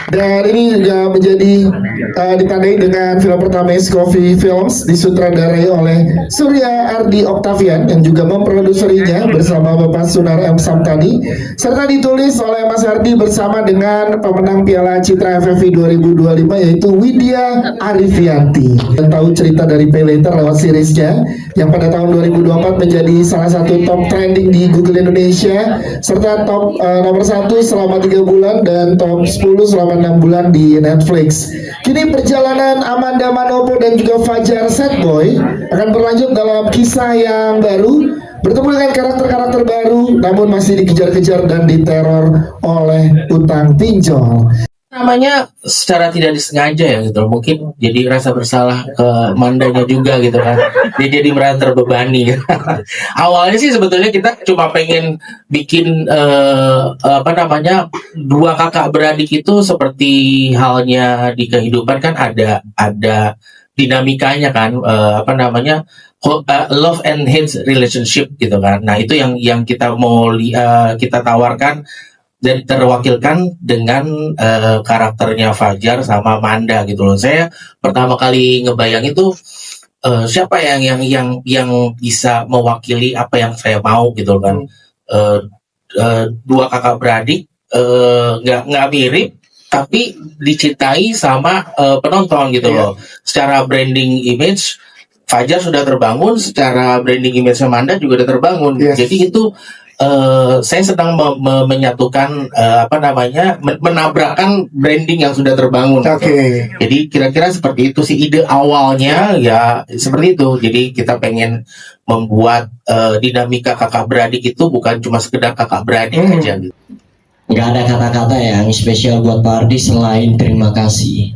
Dan ini juga menjadi ditandai dengan film pertama Coffee Films disutradarai oleh Surya Ardi Octavian yang juga memproduserinya bersama Bapak Sunar M. Samtani, serta ditulis oleh Mas Ardi bersama dengan pemenang Piala Citra FFI 2025 yaitu Widya Arifianti. Dan tahu cerita dari Pay Later lewat seriesnya yang pada tahun 2024 menjadi salah satu top trending di Google Indonesia serta top nomor 1 selama 3 bulan dan top 10 selama 6 bulan di Netflix. Kini perjalanan Amanda Manopo dan juga Fajar Setboy akan berlanjut dalam kisah yang baru, bertemu dengan karakter-karakter baru namun masih dikejar-kejar dan diteror oleh utang pinjol. Namanya secara tidak disengaja ya gitu, mungkin jadi rasa bersalah ke Mandanya juga gitu kan, dia jadi merasa terbebani. Awalnya sih sebetulnya kita cuma pengen bikin dua kakak beradik itu seperti halnya di kehidupan kan ada dinamikanya kan, love and hate relationship gitu kan. Nah itu yang kita mau kita tawarkan dan terwakilkan dengan karakternya Fajar sama Manda gitu loh. Saya pertama kali ngebayang itu siapa yang bisa mewakili apa yang saya mau gitu kan. Dua kakak beradik nggak mirip tapi dicintai sama penonton gitu loh. Secara branding image Fajar sudah terbangun, secara branding image Manda juga udah terbangun. Jadi itu saya sedang menyatukan menabrakkan branding yang sudah terbangun. Jadi kira-kira seperti itu sih ide awalnya ya seperti itu. Jadi kita pengen membuat dinamika kakak beradik itu bukan cuma sekedar kakak beradik aja gitu. Nggak ada kata-kata yang spesial buat Pak Ardi selain terima kasih.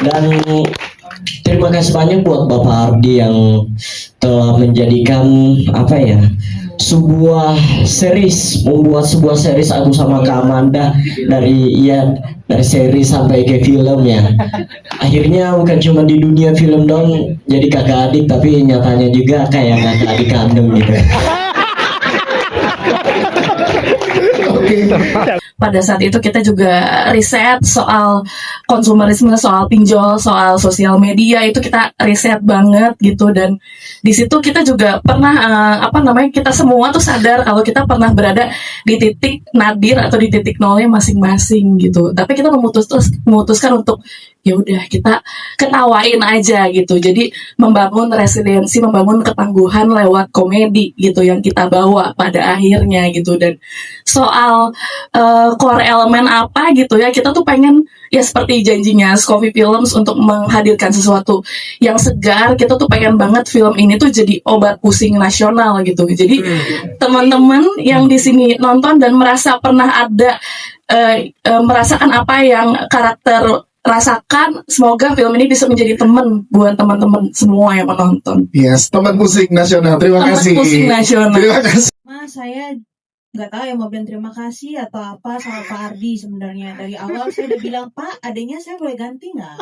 Dan terima kasih banyak buat Bapak Ardi yang telah menjadikan membuat sebuah series aku sama Kak Amanda dari series sampai ke film ya. Akhirnya bukan cuma di dunia film dong jadi kakak adik, tapi nyatanya juga kayak kakak adik kandung gitu. Pada saat itu kita juga riset soal konsumerisme, soal pinjol, soal sosial media, itu kita riset banget gitu. Dan di situ kita juga pernah kita semua tuh sadar kalau kita pernah berada di titik nadir atau di titik nolnya masing-masing gitu. Tapi kita memutuskan untuk ya udah kita ketawain aja gitu. Jadi membangun resiliensi, membangun ketangguhan lewat komedi gitu yang kita bawa pada akhirnya gitu. Dan soal core elemen apa gitu ya, kita tuh pengen ya seperti janjinya Coffee Films untuk menghadirkan sesuatu yang segar. Kita tuh pengen banget film ini tuh jadi obat pusing nasional gitu. Jadi teman-teman yang di sini nonton dan merasa pernah ada merasakan apa yang karakter rasakan, semoga film ini bisa menjadi teman buat teman-teman semua yang menonton. Yes, teman pusing nasional. Terima kasih. Teman pusing nasional. Terima kasih. Mas, saya nggak tahu ya mau bilang terima kasih atau apa sama Pak Ardi sebenarnya. Dari awal saya udah bilang, Pak, adanya saya boleh ganti nggak?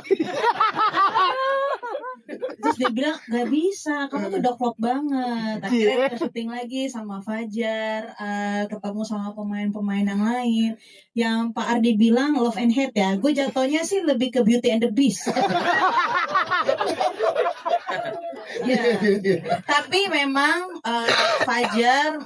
Terus dia bilang, nggak bisa, kamu tuh udah klop banget. Akhirnya kita syuting lagi sama Fajar, ketemu sama pemain-pemain yang lain. Yang Pak Ardi bilang love and hate ya, gue jatuhnya sih lebih ke Beauty and the Beast. Ya. Tapi memang Fajar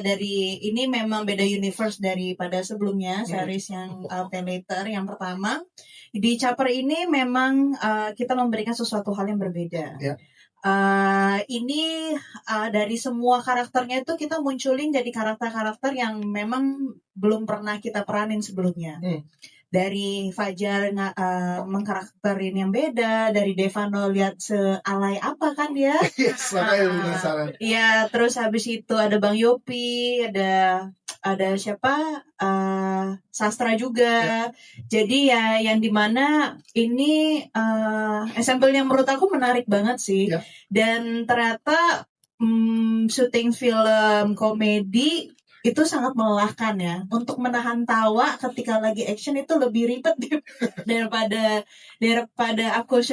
dari ini memang beda universe daripada sebelumnya series yang Pay Later yang pertama. Di Caper ini memang kita memberikan sesuatu hal yang berbeda. Ini dari semua karakternya itu kita munculin jadi karakter-karakter yang memang belum pernah kita peranin sebelumnya. Dari Fajar mengkarakterin yang beda, dari Devano lihat sealay apa kan dia. Iya, terus habis itu ada Bang Yopi, ada siapa, Sastra juga. Jadi ya yang dimana ini ensemble yang menurut aku menarik banget sih. Dan ternyata syuting film komedi itu sangat melelahkan ya. Untuk menahan tawa ketika lagi action itu lebih ribet daripada aku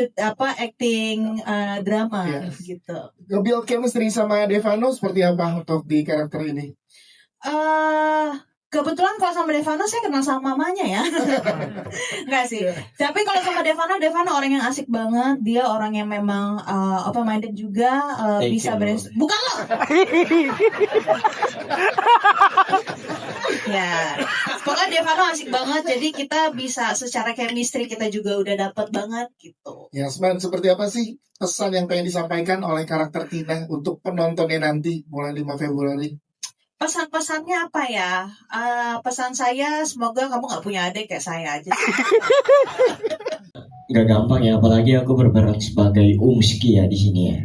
acting drama gitu. Nge-build chemistry sama Devano seperti apa untuk di karakter ini? Kebetulan kebetulan kalau sama Devano saya kenal sama mamanya ya. Enggak sih. Tapi kalau sama Devano orang yang asik banget. Dia orang yang memang open minded juga, bisa bukan lo. Ya, pokoknya Devano asik banget. Jadi kita bisa secara chemistry kita juga udah dapet banget gitu. Yasman, seperti apa sih pesan yang pengen disampaikan oleh karakter Tina untuk penontonnya nanti mulai 5 Februari? Pesan-pesannya apa ya? Pesan saya semoga kamu gak punya adik kayak saya aja. Gak gampang ya, apalagi aku berperan sebagai Umski ya di sini ya.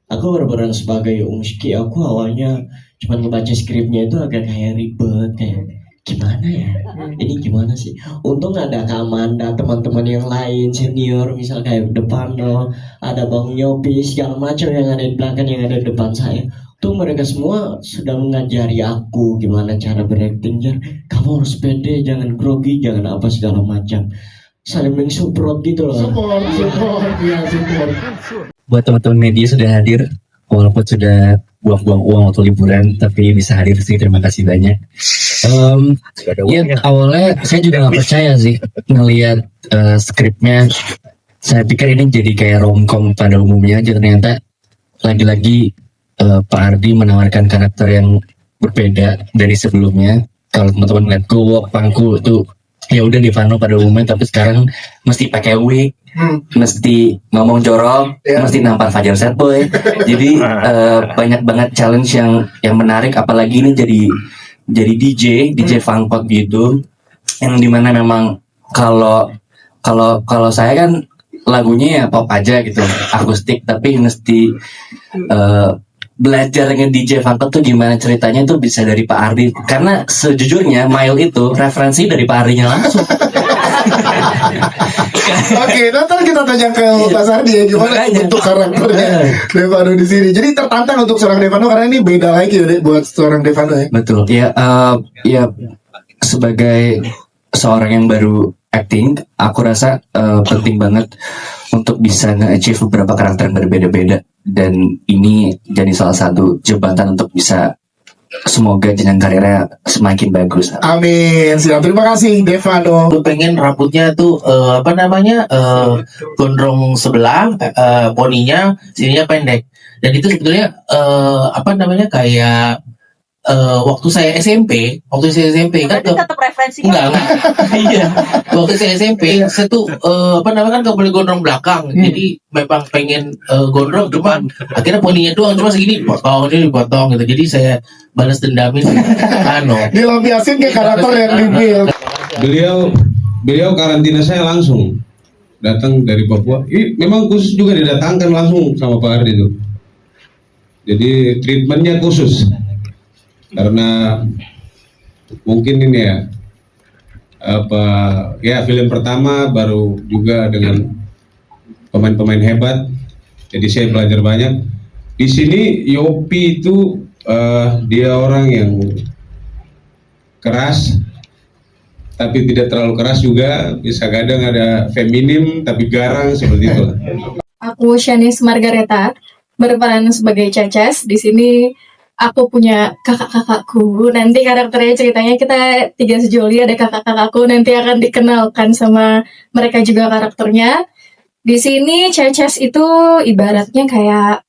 Aku berperan sebagai Umski. Aku awalnya cuma ngebaca skripnya itu agak kayak ribet, kayak gimana ya? Ini gimana sih? Untung ada Kak Amanda, teman-teman yang lain senior, misal kayak Depano, ada Bang Yopi, segala macam yang ada di belakang, yang ada di depan saya. Tuh mereka semua sudah mengajari aku gimana cara berakting. Kamu harus pede, jangan grogi, jangan apa segala macam. Saling mensupport gitu loh. Support, ya support. Buat teman-teman media sudah hadir, walaupun sudah buang-buang uang waktu liburan, tapi bisa hadir sih, terima kasih banyak. Ya awalnya saya juga nggak percaya sih ngelihat skripnya. Saya pikir ini jadi kayak romcom pada umumnya, ternyata lagi-lagi Pak Ardi menawarkan karakter yang berbeda dari sebelumnya. Kalau teman-teman lihat Go Pangku itu ya udah Devano pada umumnya, tapi sekarang mesti pakai wig, mesti ngomong jorok, mesti nampar Fajar Set Boy. Jadi banyak banget challenge yang menarik, apalagi ini jadi DJ Funkpop gitu, yang dimana memang kalau saya kan lagunya ya pop aja gitu, akustik, tapi mesti belajar dengan DJ Funkpop tuh gimana ceritanya tuh bisa dari Pak Ardi, karena sejujurnya Mile itu referensi dari Pak Ardinya langsung. Oke, ntar kita tanya ke Mas Ardi ya gimana bentuk karakternya Devano di sini. Jadi tertantang untuk seorang Devano karena ini beda lagi ya buat seorang Devano ya. Betul. Ya sebagai seorang yang baru acting, aku rasa penting banget untuk bisa nge-achieve beberapa karakter yang berbeda-beda, dan ini jadi salah satu jembatan untuk bisa semoga jenjang karirnya semakin bagus. Amin. Siap. Terima kasih Devano. Aku pengen rambutnya tuh gondrong sebelah, poninya sininya pendek. Dan itu sebetulnya kayak waktu saya SMP kan Berarti tetap referensi enggak. Iya. Waktu saya SMP saya tuh kan nggak boleh gondrong belakang. Jadi memang pengen gondrong, cuman akhirnya poninya doang cuma segini, dipotong gitu. Jadi saya balas dendamin Dilampiasin ke karakter yang dibuild. Beliau karantina saya langsung datang dari Papua. Ini memang khusus juga didatangkan langsung sama Pak Ardi itu. Jadi treatmentnya khusus karena mungkin ini film pertama baru juga dengan pemain-pemain hebat. Jadi saya belajar banyak. Di sini Yopi itu dia orang yang keras, tapi tidak terlalu keras juga. Bisa kadang ada feminim tapi garang seperti itu. Aku Shanice Margareta, berperan sebagai Ceces. Di sini aku punya kakak-kakakku. Nanti karakternya ceritanya kita 3 sejoli, ada kakak-kakakku. Nanti akan dikenalkan sama mereka juga karakternya. Di sini Ceces itu ibaratnya kayak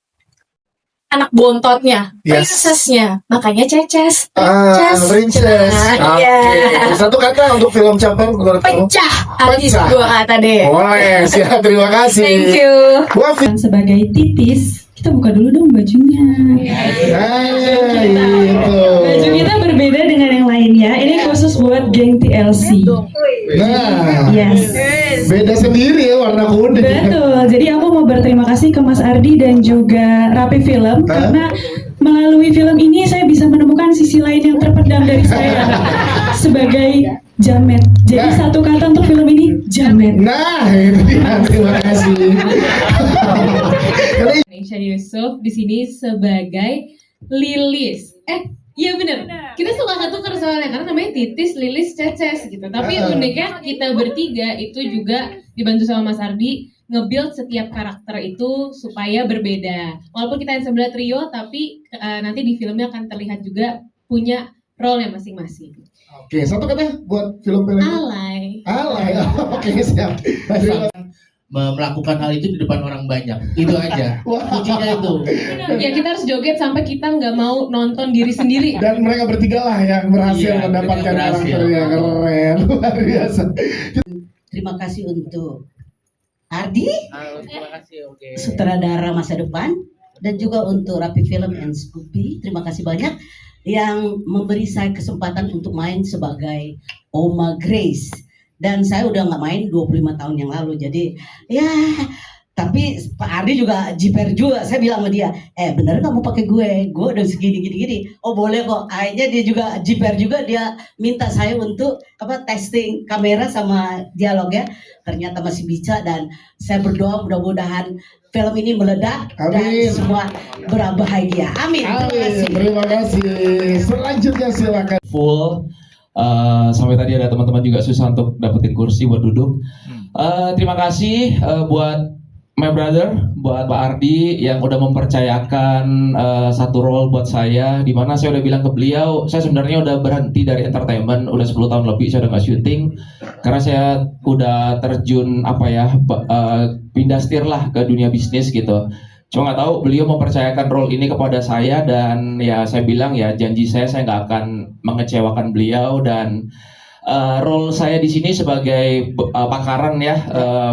anak bontotnya, princessnya, makanya Ceces. Princess. Iya. Satu kata untuk film Campur menurut kamu? Pecah. Habis 2 kata deh. Boleh, siap. Terima kasih. Thank you. Wafi. Sebagai Titis, kita buka dulu dong bajunya. Baju kita berbeda dengan yang lainnya. Ini khusus buat geng TLC. Nah, Yes. beda sendiri ya warna kuning. Betul. Jadi aku mau berterima kasih ke Mas Ardi dan juga Rapi Film karena melalui film ini saya bisa menemukan sisi lain yang terpendam dari saya sebagai jamet. Jadi satu kata untuk film ini, jamet. Nah, itu dia. Terima kasih. Aisyah Yusuf di sini sebagai Lilis. Iya bener. Kita suka ketukar soalnya karena namanya Titis, Lilis, Ceces gitu. Tapi uniknya kita bertiga itu juga dibantu sama Mas Ardi nge-build setiap karakter itu supaya berbeda. Walaupun kita yang sebelah trio, tapi nanti di filmnya akan terlihat juga punya role-nya masing-masing. Oke, satu kata buat film-film. Alay. Alay. Oke, siap. Melakukan hal itu di depan orang banyak, itu aja kuncinya itu. Ya kita harus joget sampai kita nggak mau nonton diri sendiri. Dan mereka bertiga lah yang berhasil Iya, mendapatkan mereka berhasil. karakternya keren, luar biasa. Terima kasih untuk Ardi, Terima kasih. Oke. sutradara masa depan, dan juga untuk Rapi Film and Scoopy. Terima kasih banyak yang memberi saya kesempatan untuk main sebagai Oma Grace. Dan saya udah nggak main 25 tahun yang lalu. Jadi ya, tapi Pak Ardi juga jiper juga. Saya bilang sama dia, bener kamu pakai gue udah segini gini. Oh boleh kok. Akhirnya dia juga jiper juga, dia minta saya untuk testing kamera sama dialognya. Ternyata masih bisa, dan saya berdoa mudah-mudahan film ini meledak. Amin. Dan semua berbahagia. Amin. Terima kasih. Terima kasih. Selanjutnya silakan. Full. Sampai tadi ada teman-teman juga susah untuk dapetin kursi buat duduk. Terima kasih buat my brother, buat Pak Ardi yang udah mempercayakan satu role buat saya, di mana saya udah bilang ke beliau, saya sebenarnya udah berhenti dari entertainment, udah 10 tahun lebih saya udah nggak syuting, karena saya udah terjun pindah setir lah ke dunia bisnis gitu. Cuma nggak tahu beliau mempercayakan role ini kepada saya, dan ya saya bilang ya janji saya nggak akan mengecewakan beliau, dan role saya di sini sebagai pakaran ya,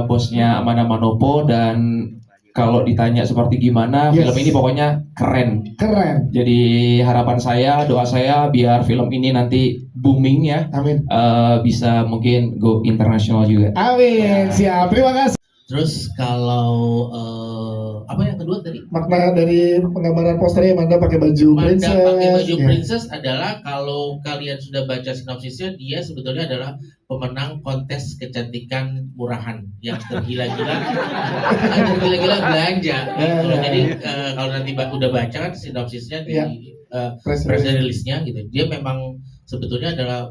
bosnya Amanda Manopo, dan kalau ditanya seperti gimana, film ini pokoknya keren. Keren. Jadi harapan saya, doa saya biar film ini nanti booming ya. Amin. Bisa mungkin go internasional juga. Amin. Siap. Terima kasih. Terus kalau apa yang kedua tadi? Makna dari penggambaran posternya, Manda pakai baju Manda princess. pakai baju Ya. princess adalah, kalau kalian sudah baca sinopsisnya, dia sebetulnya adalah pemenang kontes kecantikan murahan yang tergila-gila, tergila-gila belanja. Gitu. Jadi kalau nanti udah baca kan sinopsisnya di press release-nya gitu, dia memang sebetulnya adalah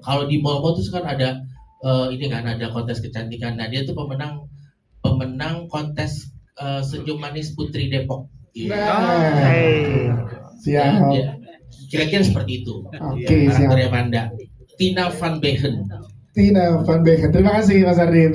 kalau di mall-mall tuh kan ada ini kan ada kontes kecantikan. Nah dia tuh pemenang kontes Senyum Manis Putri Depok. Siap. Kira-kira seperti itu. Oke, siap. Karakternya Manda. Tina Van Begen. Tina Van Begen. Terima kasih Mas Ardi.